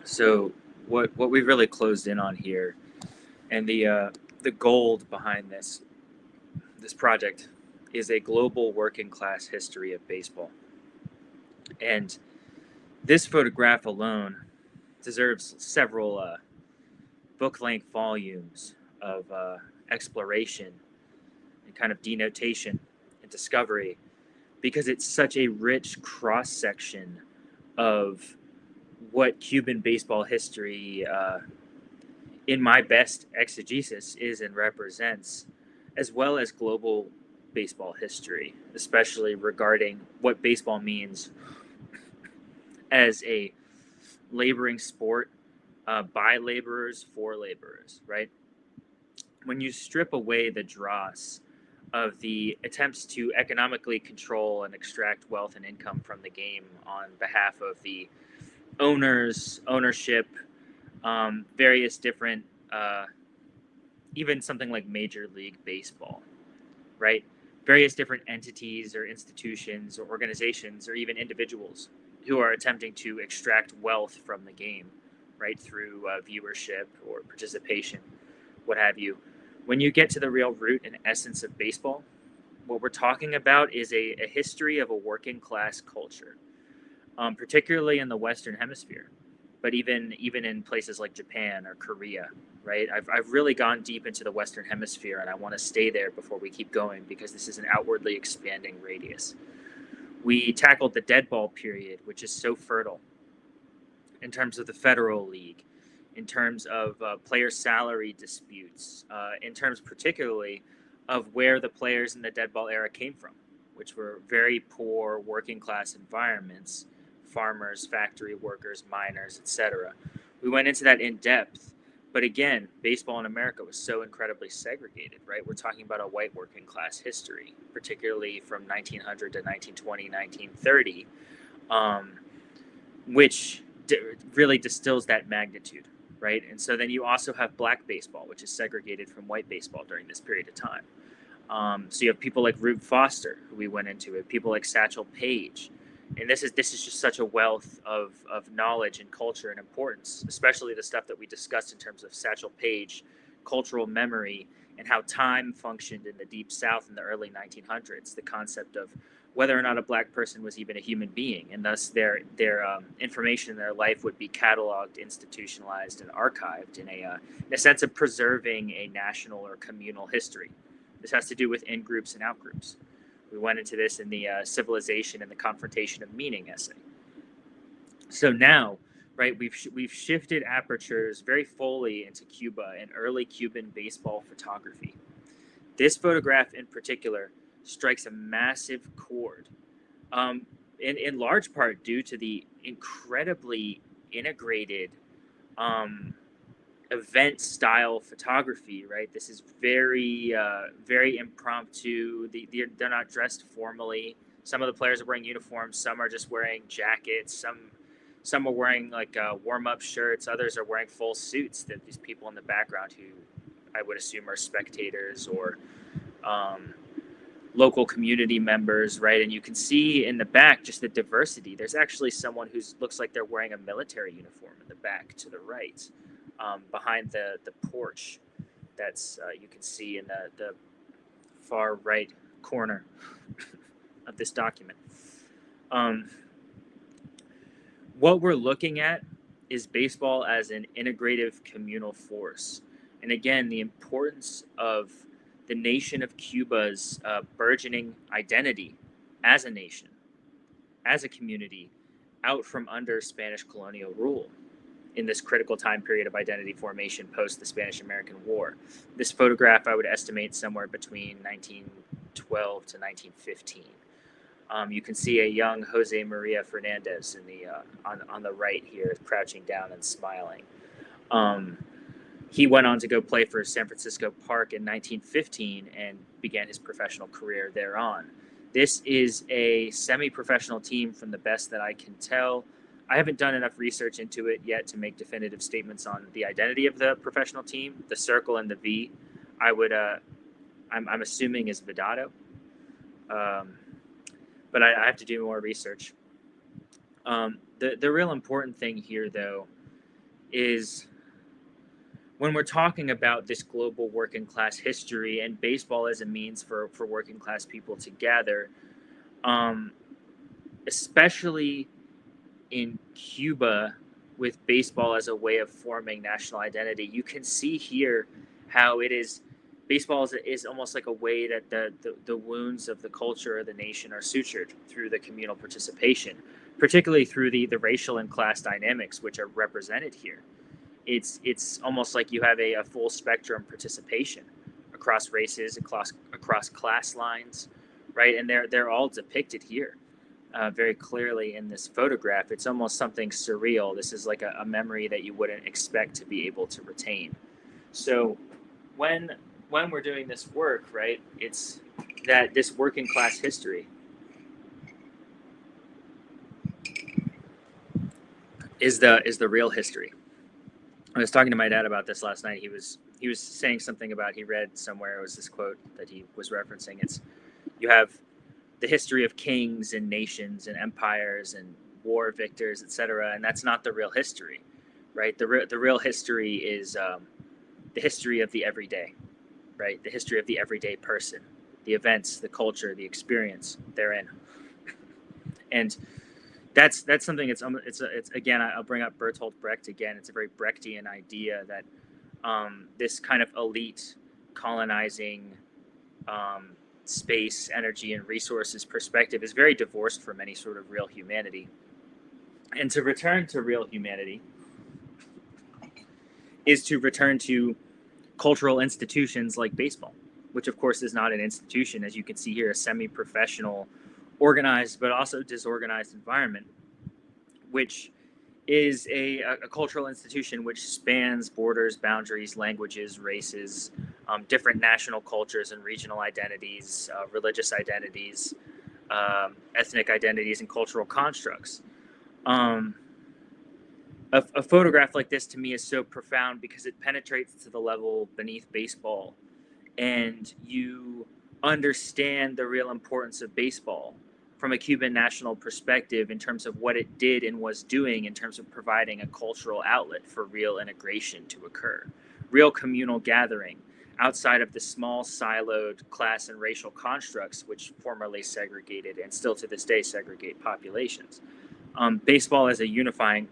So what we've really closed in on here, and the gold behind this project, is a global working class history of baseball. And this photograph alone deserves several book length volumes of exploration and kind of denotation and discovery, because it's such a rich cross section of what Cuban baseball history, in my best exegesis, is and represents, as well as global baseball history, especially regarding what baseball means as a laboring sport, by laborers for laborers, right? When you strip away the dross of the attempts to economically control and extract wealth and income from the game on behalf of the owners, ownership, various different, even something like Major League Baseball, right? Various different entities or institutions or organizations or even individuals who are attempting to extract wealth from the game, right, through viewership or participation, what have you. When you get to the real root and essence of baseball, what we're talking about is a history of a working class culture, particularly in the Western Hemisphere, but even in places like Japan or Korea, right? I've really gone deep into the Western Hemisphere, and I want to stay there before we keep going because this is an outwardly expanding radius. We tackled the dead ball period, which is so fertile in terms of the Federal League, in terms of player salary disputes, in terms particularly of where the players in the dead ball era came from, which were very poor working class environments, farmers, factory workers, miners, etc. We went into that in depth. But again, baseball in America was so incredibly segregated, right? We're talking about a white working class history, particularly from 1900 to 1920, 1930, which really distills that magnitude, right? And so then you also have black baseball, which is segregated from white baseball during this period of time. So you have people like Rube Foster, who we went into it, people like Satchel Paige. And this is just such a wealth of knowledge and culture and importance, especially the stuff that we discussed in terms of Satchel Paige, cultural memory, and how time functioned in the Deep South in the early 1900s. The concept of whether or not a black person was even a human being, and thus their information in their life would be cataloged, institutionalized, and archived in a sense of preserving a national or communal history. This has to do with in-groups and out-groups. We went into this in the Civilization and the Confrontation of Meaning essay. So now, right, we've shifted apertures very fully into Cuba and early Cuban baseball photography. This photograph in particular strikes a massive chord, in large part due to the incredibly integrated event style photography, right? This is very impromptu. They're not dressed formally. Some of the players are wearing uniforms. Some are just wearing jackets. Some are wearing like warm-up shirts. Others are wearing full suits. That these people in the background, who I would assume are spectators or local community members, right? And you can see in the back just the diversity. There's actually someone who looks like they're wearing a military uniform in the back to the right. Behind the porch that's you can see in the far right corner of this document. What we're looking at is baseball as an integrative communal force. And again, the importance of the nation of Cuba's burgeoning identity as a nation, as a community, out from under Spanish colonial rule in this critical time period of identity formation post the Spanish-American War. This photograph, I would estimate, somewhere between 1912 to 1915. You can see a young Jose Maria Fernandez in the on the right here, crouching down and smiling. He went on to go play for San Francisco Park in 1915 and began his professional career thereon. This is a semi-professional team from the best that I can tell. I haven't done enough research into it yet to make definitive statements on the identity of the professional team. The circle and the V, I'm assuming is Vedado, but I have to do more research. The real important thing here, though, is when we're talking about this global working class history and baseball as a means for working class people to gather, um, especially in Cuba with baseball as a way of forming national identity, you can see here how it is. Baseball is almost like a way that the wounds of the culture of the nation are sutured through the communal participation, particularly through the racial and class dynamics which are represented here. It's almost like you have a full spectrum participation across races, across class lines, right? And they're all depicted here very clearly in this photograph. It's almost something surreal. This is like a memory that you wouldn't expect to be able to retain. So when we're doing this work, right, it's that this working class history is the real history. I was talking to my dad about this last night. He was saying something about, he read somewhere, it was this quote that he was referencing. It's, you have the history of kings and nations and empires and war victors, etc., and that's not the real history, right? The real history is the history of the everyday, right? The history of the everyday person, the events, the culture, the experience therein, and that's something. It's again. I'll bring up Bertolt Brecht again. It's a very Brechtian idea that this kind of elite colonizing space, energy, and resources perspective is very divorced from any sort of real humanity. And to return to real humanity is to return to cultural institutions like baseball, which of course is not an institution, as you can see here, a semi-professional, organized but also disorganized environment, which is a cultural institution which spans borders, boundaries, languages, races, different national cultures and regional identities, religious identities, ethnic identities, and cultural constructs. Um, a photograph like this to me is so profound because it penetrates to the level beneath baseball, and you understand the real importance of baseball from a Cuban national perspective in terms of what it did and was doing in terms of providing a cultural outlet for real integration to occur, real communal gathering outside of the small siloed class and racial constructs which formerly segregated and still to this day segregate populations. Baseball as a unifying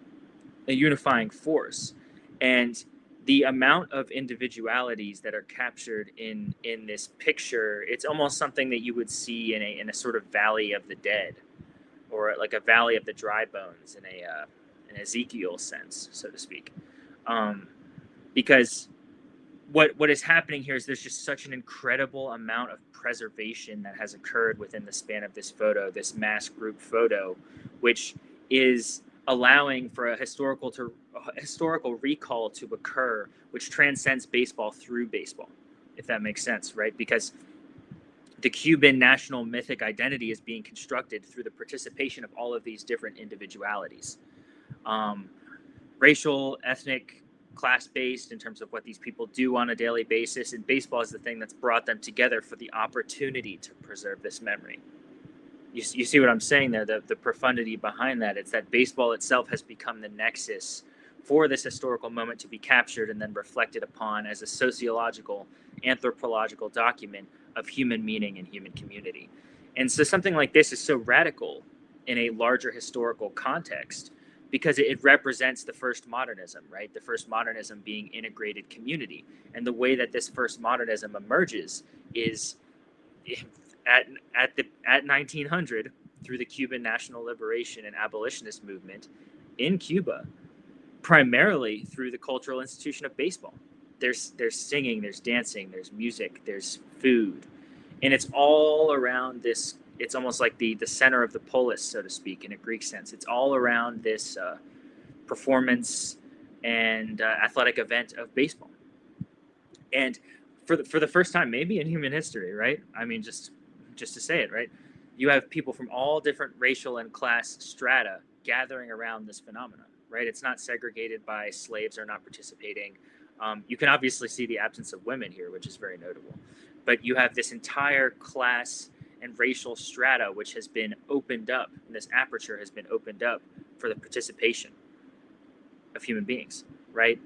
force, and the amount of individualities that are captured in this picture, it's almost something that you would see in a sort of valley of the dead, or like a valley of the dry bones in a an Ezekiel sense, so to speak, because what is happening here is there's just such an incredible amount of preservation that has occurred within the span of this photo, this mass group photo, which is allowing for a historical recall to occur, which transcends baseball through baseball, if that makes sense, right? Because the Cuban national mythic identity is being constructed through the participation of all of these different individualities, racial, ethnic, class-based, in terms of what these people do on a daily basis. And baseball is the thing that's brought them together for the opportunity to preserve this memory. You see what I'm saying there, the profundity behind that. It's that baseball itself has become the nexus for this historical moment to be captured and then reflected upon as a sociological, anthropological document of human meaning and human community. And so something like this is so radical in a larger historical context because it represents the first modernism, right? The first modernism being integrated community. And the way that this first modernism emerges is at 1900 through the Cuban national liberation and abolitionist movement in Cuba, primarily through the cultural institution of baseball. There's singing, there's dancing, there's music, there's food, and it's all around this. It's almost like the center of the polis, so to speak, in a Greek sense. It's all around this performance and athletic event of baseball. And for the first time, maybe in human history, right? I mean, just to say it, right? You have people from all different racial and class strata gathering around this phenomenon, right? It's not segregated by slaves are not participating. You can obviously see the absence of women here, which is very notable. But you have this entire class and racial strata which has been opened up, and this aperture has been opened up for the participation of human beings. right?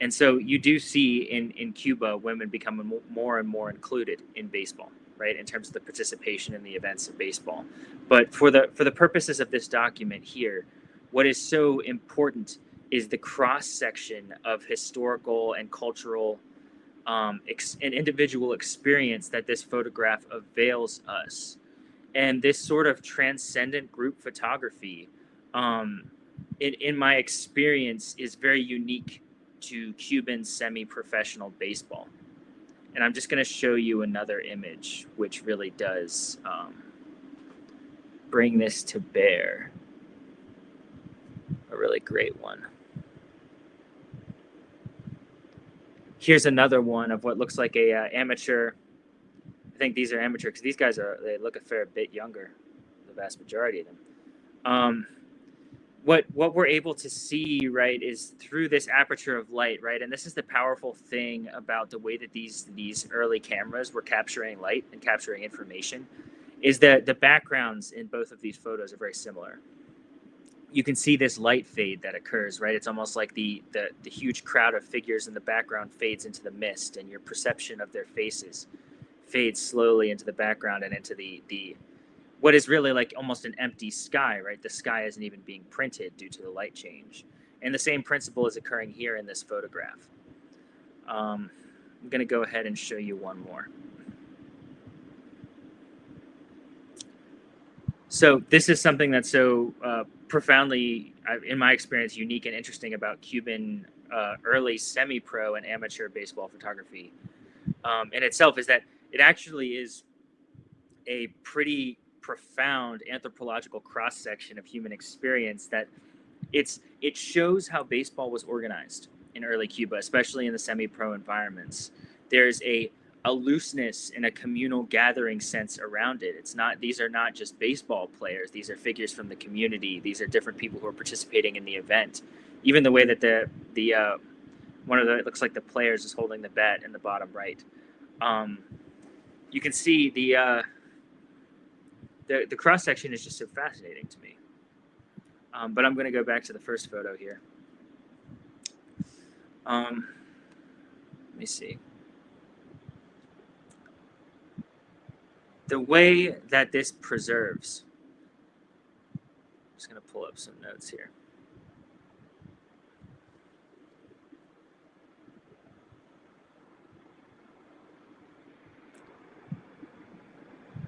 And so you do see in Cuba women becoming more and more included in baseball, right, in terms of the participation in the events of baseball. But for the purposes of this document here, what is so important is the cross section of historical and cultural and individual experience that this photograph avails us, and this sort of transcendent group photography. In my experience, is very unique to Cuban semi-professional baseball. And I'm just going to show you another image, which really does bring this to bear. A really great one. Here's another one of what looks like a amateur. I think these are amateur because these guys they look a fair bit younger, the vast majority of them. What we're able to see, right, is through this aperture of light, right? And this is the powerful thing about the way that these early cameras were capturing light and capturing information, is that the backgrounds in both of these photos are very similar. You can see this light fade that occurs, right? It's almost like the huge crowd of figures in the background fades into the mist, and your perception of their faces fades slowly into the background and into the what is really like almost an empty sky, right? The sky isn't even being printed due to the light change. And the same principle is occurring here in this photograph. I'm going to go ahead and show you one more. So this is something that's so profoundly, in my experience, unique and interesting about Cuban early semi-pro and amateur baseball photography in itself, is that it actually is a pretty profound anthropological cross-section of human experience, that it shows how baseball was organized in early Cuba, especially in the semi-pro environments. There's a looseness and a communal gathering sense around it. These are not just baseball players. These are figures from the community. These are different people who are participating in the event. Even the way that the one of the, it looks like the players is holding the bat in the bottom right. You can see the cross section is just so fascinating to me. But I'm going to go back to the first photo here. Let me see. The way that this preserves. I'm just going to pull up some notes here.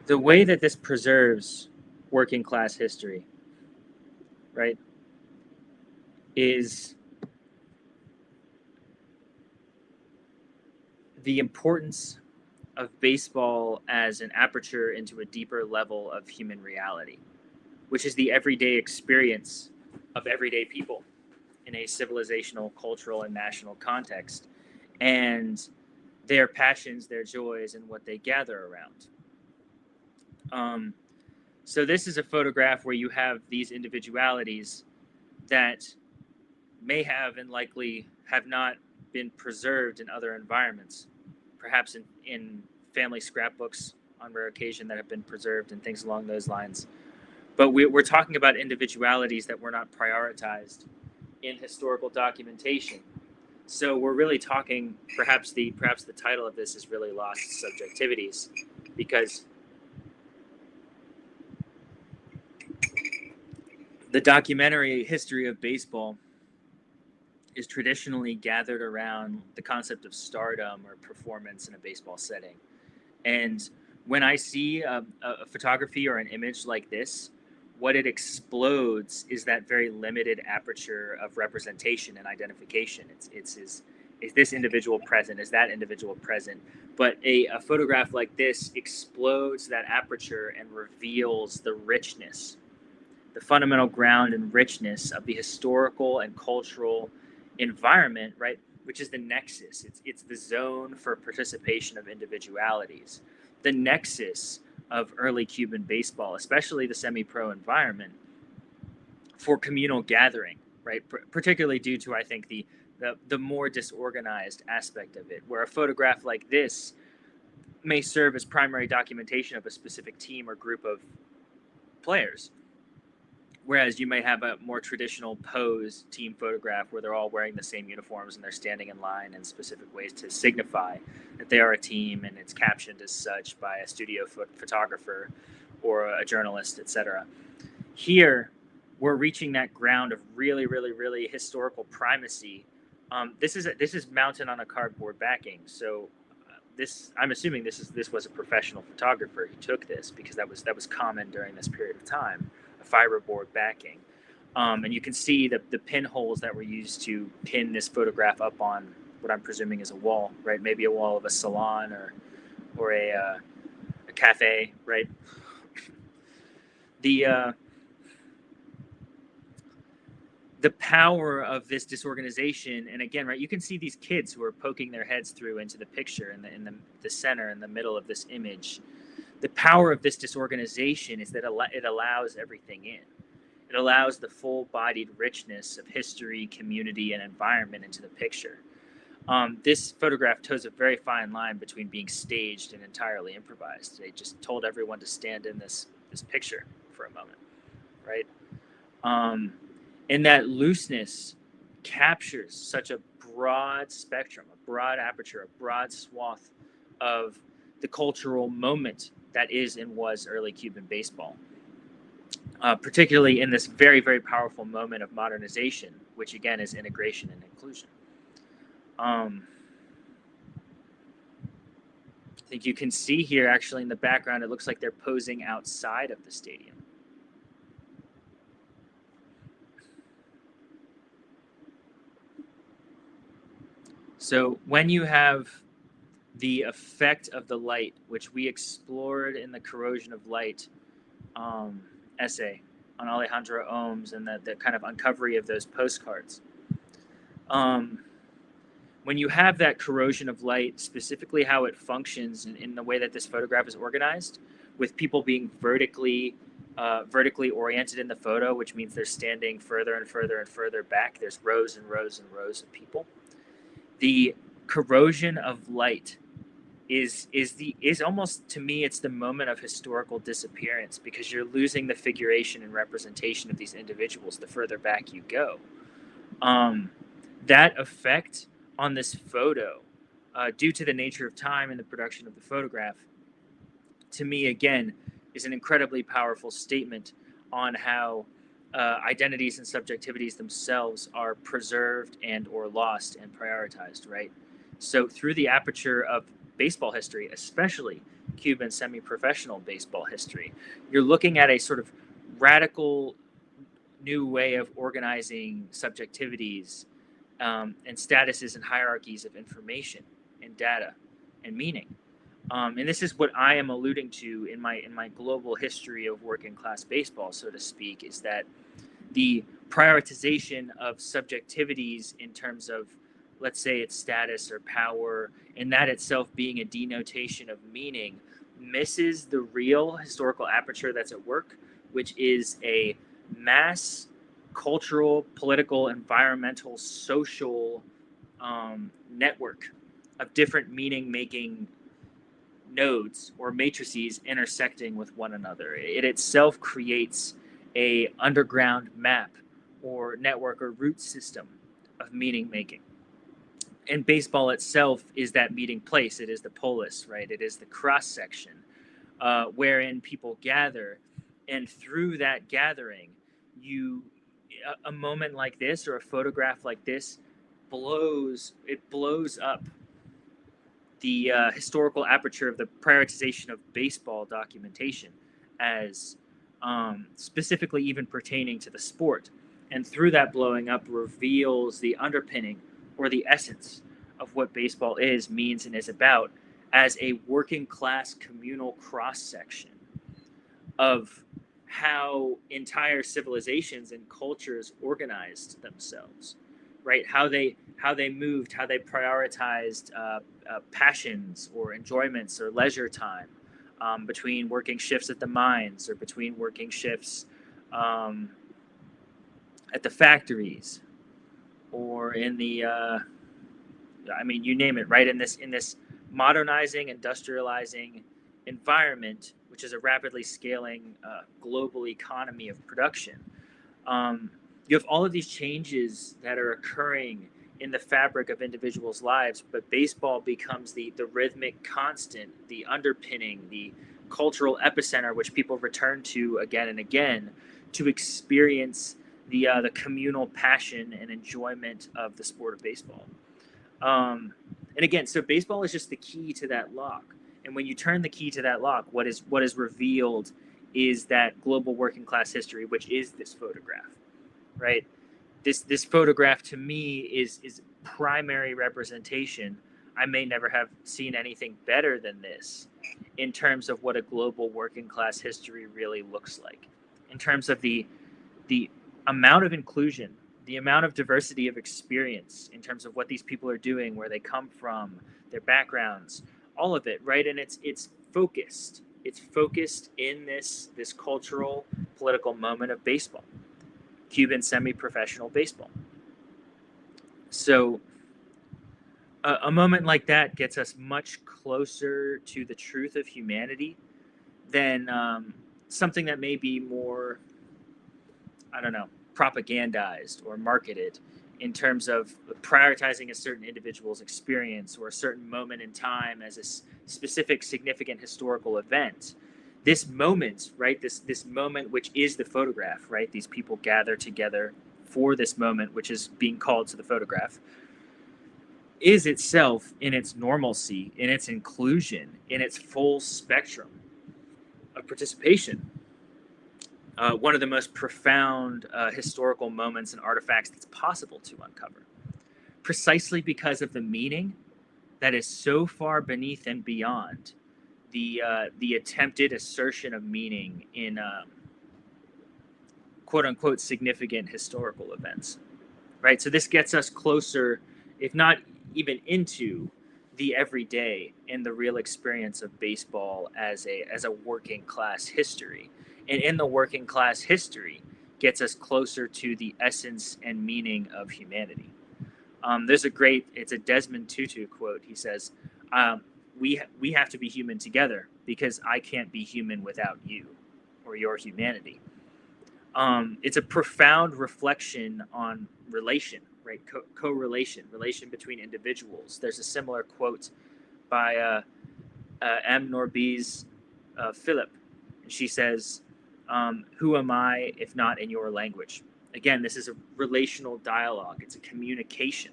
The way that this preserves working class history, right, is the importance of baseball as an aperture into a deeper level of human reality, which is the everyday experience of everyday people in a civilizational, cultural, and national context, and their passions, their joys, and what they gather around. So this is a photograph where you have these individualities that may have and likely have not been preserved in other environments, perhaps in family scrapbooks on rare occasion that have been preserved and things along those lines. But we're talking about individualities that were not prioritized in historical documentation. So we're really talking, perhaps the title of this is really Lost Subjectivities, because the documentary history of baseball is traditionally gathered around the concept of stardom or performance in a baseball setting. And when I see a photography or an image like this, what it explodes is that very limited aperture of representation and identification. Is this individual present? Is that individual present? But a photograph like this explodes that aperture and reveals the richness, the fundamental ground and richness of the historical and cultural environment, right? Which is the nexus. It's the zone for participation of individualities, the nexus of early Cuban baseball, especially the semi-pro environment, for communal gathering, right? Particularly due to, I think, the more disorganized aspect of it, where a photograph like this may serve as primary documentation of a specific team or group of players, Whereas you might have a more traditional pose team photograph where they're all wearing the same uniforms and they're standing in line in specific ways to signify that they are a team, and it's captioned as such by a studio photographer or a journalist, etc. Here, we're reaching that ground of really, really, really historical primacy. This is mounted on a cardboard backing, so I'm assuming this was a professional photographer who took this, because that was common during this period of time, a fiberboard backing. And you can see the pinholes that were used to pin this photograph up on what I'm presuming is a wall, right? Maybe a wall of a salon or a cafe, right? The power of this disorganization, and again, right, you can see these kids who are poking their heads through into the picture in the center, in the middle of this image. The power of this disorganization is that it allows everything in. It allows the full-bodied richness of history, community, and environment into the picture. This photograph toes a very fine line between being staged and entirely improvised. They just told everyone to stand in this picture for a moment, right? And that looseness captures such a broad spectrum, a broad aperture, a broad swath of the cultural moment that is and was early Cuban baseball, particularly in this very, very powerful moment of modernization, which again is integration and inclusion. I think you can see here, actually, in the background, it looks like they're posing outside of the stadium. So when you have the effect of the light, which we explored in the corrosion of light essay on Alejandro Ohms and the kind of uncovery of those postcards. When you have that corrosion of light, specifically how it functions in the way that this photograph is organized, with people being vertically oriented in the photo, which means they're standing further and further and further back. There's rows and rows and rows of people. The corrosion of light is almost, to me, it's the moment of historical disappearance, because you're losing the figuration and representation of these individuals the further back you go. That effect on this photo, due to the nature of time and the production of the photograph, to me, again, is an incredibly powerful statement on how identities and subjectivities themselves are preserved and or lost and prioritized, right? So through the aperture of baseball history, especially Cuban semi-professional baseball history, you're looking at a sort of radical new way of organizing subjectivities and statuses and hierarchies of information and data and meaning. And this is what I am alluding to in my global history of working class baseball, so to speak, is that the prioritization of subjectivities in terms of, let's say, its status or power, and that itself being a denotation of meaning, misses the real historical aperture that's at work, which is a mass cultural, political, environmental, social network of different meaning-making nodes or matrices intersecting with one another. It itself creates a underground map or network or root system of meaning making. And baseball itself is that meeting place. It is the polis, right? It is the cross section wherein people gather, and through that gathering, a moment like this or a photograph like this blows up the historical aperture of the prioritization of baseball documentation as specifically even pertaining to the sport. And through that blowing up reveals the underpinning or the essence of what baseball is, means, and is about as a working class communal cross-section of how entire civilizations and cultures organized themselves, right? How they moved, how they prioritized passions or enjoyments or leisure time between working shifts at the mines or between working shifts at the factories or in the you name it, right? In this modernizing, industrializing environment, which is a rapidly scaling global economy of production. You have all of these changes that are occurring in the fabric of individuals' lives, but baseball becomes the rhythmic constant, the underpinning, the cultural epicenter which people return to again and again to experience the communal passion and enjoyment of the sport of baseball. And again, so baseball is just the key to that lock. And when you turn the key to that lock, what is revealed is that global working class history, which is this photograph, right? This photograph to me is primary representation. I may never have seen anything better than this in terms of what a global working class history really looks like, in terms of the amount of inclusion, the amount of diversity of experience, in terms of what these people are doing, where they come from, their backgrounds, all of it, right? And it's focused. It's focused in this cultural, political moment of baseball, Cuban semi-professional baseball. So a moment like that gets us much closer to the truth of humanity than something that may be more, I don't know, propagandized or marketed in terms of prioritizing a certain individual's experience or a certain moment in time as a specific significant historical event. This moment, right, this moment which is the photograph, right? These people gather together for this moment, which is being called to the photograph, is itself in its normalcy, in its inclusion, in its full spectrum of participation. One of the most profound historical moments and artifacts that's possible to uncover, precisely because of the meaning that is so far beneath and beyond the attempted assertion of meaning in quote unquote significant historical events, right? So this gets us closer, if not even into the everyday and the real experience of baseball as a working class history. And in the working class history gets us closer to the essence and meaning of humanity. There's it's a Desmond Tutu quote. He says, we have to be human together because I can't be human without you or your humanity. It's a profound reflection on relation, right? Co-relation, relation between individuals. There's a similar quote by M. Norby's Philip. And she says, who am I if not in your language? Again, this is a relational dialogue. It's a communication.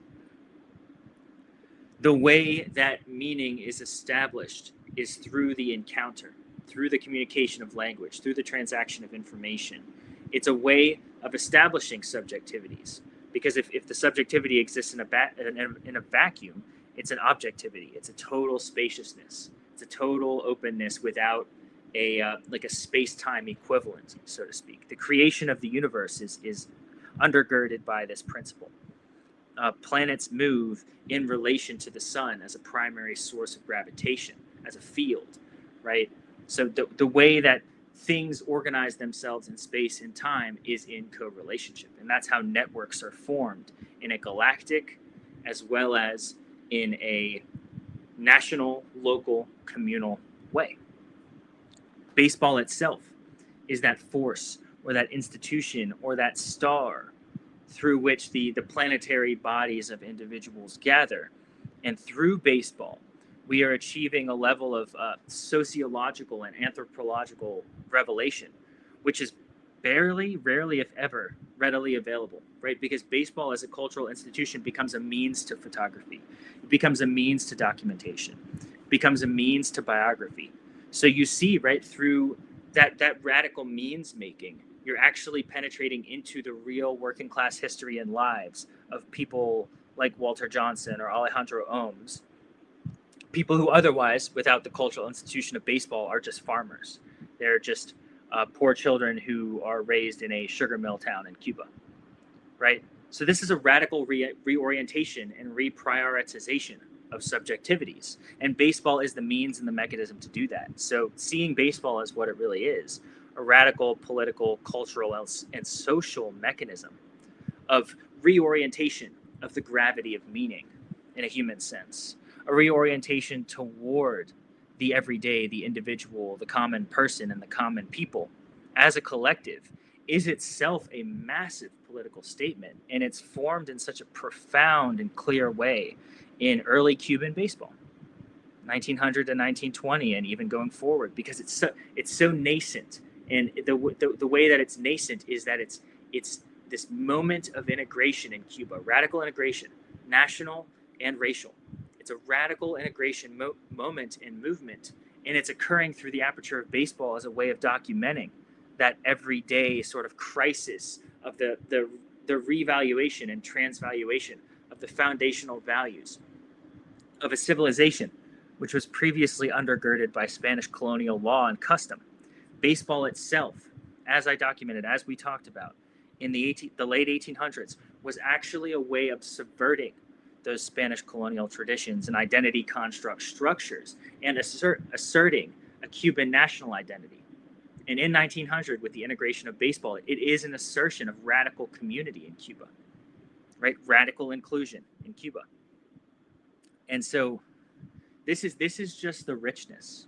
The way that meaning is established is through the encounter, through the communication of language, through the transaction of information. It's a way of establishing subjectivities, because if the subjectivity exists in a vacuum, it's an objectivity. It's a total spaciousness. It's a total openness without a space-time equivalent, so to speak. The creation of the universe is undergirded by this principle. Planets move in relation to the sun as a primary source of gravitation, as a field, right? So the way that things organize themselves in space and time is in co-relationship. And that's how networks are formed in a galactic as well as in a national, local, communal way. Baseball itself is that force or that institution or that star through which the planetary bodies of individuals gather. And through baseball, we are achieving a level of sociological and anthropological revelation, which is rarely, if ever, readily available, right? Because baseball as a cultural institution becomes a means to photography. It becomes a means to documentation. It becomes a means to biography. So you see, right, through that radical means making, you're actually penetrating into the real working class history and lives of people like Walter Johnson or Alejandro Ohms, people who otherwise, without the cultural institution of baseball, are just farmers. They're just poor children who are raised in a sugar mill town in Cuba, right? So this is a radical reorientation and reprioritization of subjectivities. And baseball is the means and the mechanism to do that. So seeing baseball as what it really is, a radical political, cultural, and social mechanism of reorientation of the gravity of meaning in a human sense, a reorientation toward the everyday, the individual, the common person, and the common people as a collective is itself a massive political statement, and it's formed in such a profound and clear way in early Cuban baseball, 1900 to 1920, and even going forward, because it's so nascent. And the way that it's nascent is that it's this moment of integration in Cuba, radical integration, national and racial. It's a radical integration moment and movement, and it's occurring through the aperture of baseball as a way of documenting that everyday sort of crisis of the revaluation and transvaluation of the foundational values of a civilization which was previously undergirded by Spanish colonial law and custom. Baseball itself, as I documented, as we talked about, in the late 1800s, was actually a way of subverting those Spanish colonial traditions and identity construct structures and asserting a Cuban national identity. And in 1900, with the integration of baseball, it is an assertion of radical community in Cuba, right? Radical inclusion in Cuba. And so this is just the richness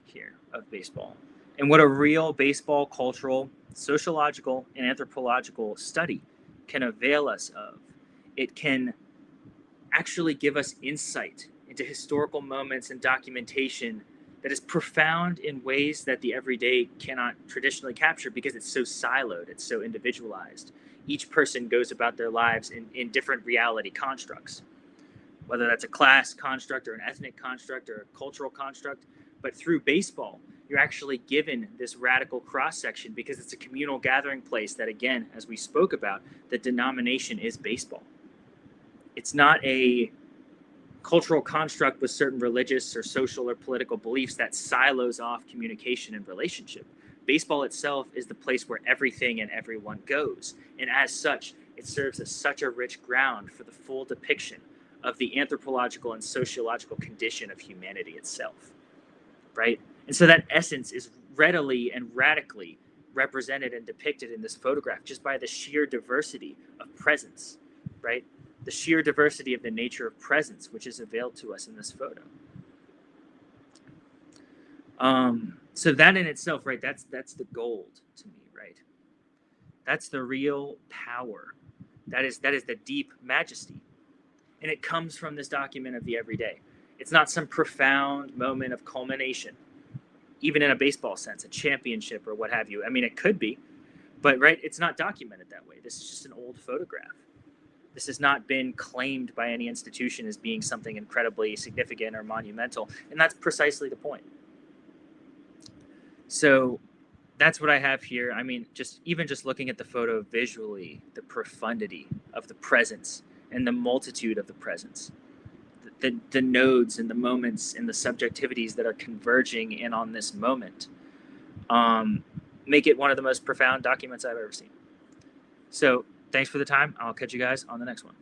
here of baseball, and what a real baseball cultural, sociological, and anthropological study can avail us of. It can actually give us insight into historical moments and documentation that is profound in ways that the everyday cannot traditionally capture, because it's so siloed, it's so individualized. Each person goes about their lives in different reality constructs, whether that's a class construct or an ethnic construct or a cultural construct. But through baseball, you're actually given this radical cross-section, because it's a communal gathering place that, again, as we spoke about, the denomination is baseball. It's not a cultural construct with certain religious or social or political beliefs that silos off communication and relationship. Baseball itself is the place where everything and everyone goes. And as such, it serves as such a rich ground for the full depiction of the anthropological and sociological condition of humanity itself, right? And so that essence is readily and radically represented and depicted in this photograph just by the sheer diversity of presence, right? The sheer diversity of the nature of presence, which is availed to us in this photo. So that in itself, right, that's the gold to me, right? That's the real power. That is the deep majesty. And it comes from this document of the everyday. It's not some profound moment of culmination, even in a baseball sense, a championship or what have you. I mean, it could be, but right, it's not documented that way. This is just an old photograph. This has not been claimed by any institution as being something incredibly significant or monumental, and that's precisely the point. So that's what I have here. I mean, just looking at the photo visually, the profundity of the presence and the multitude of the presence, the nodes and the moments and the subjectivities that are converging in on this moment, make it one of the most profound documents I've ever seen. So thanks for the time. I'll catch you guys on the next one.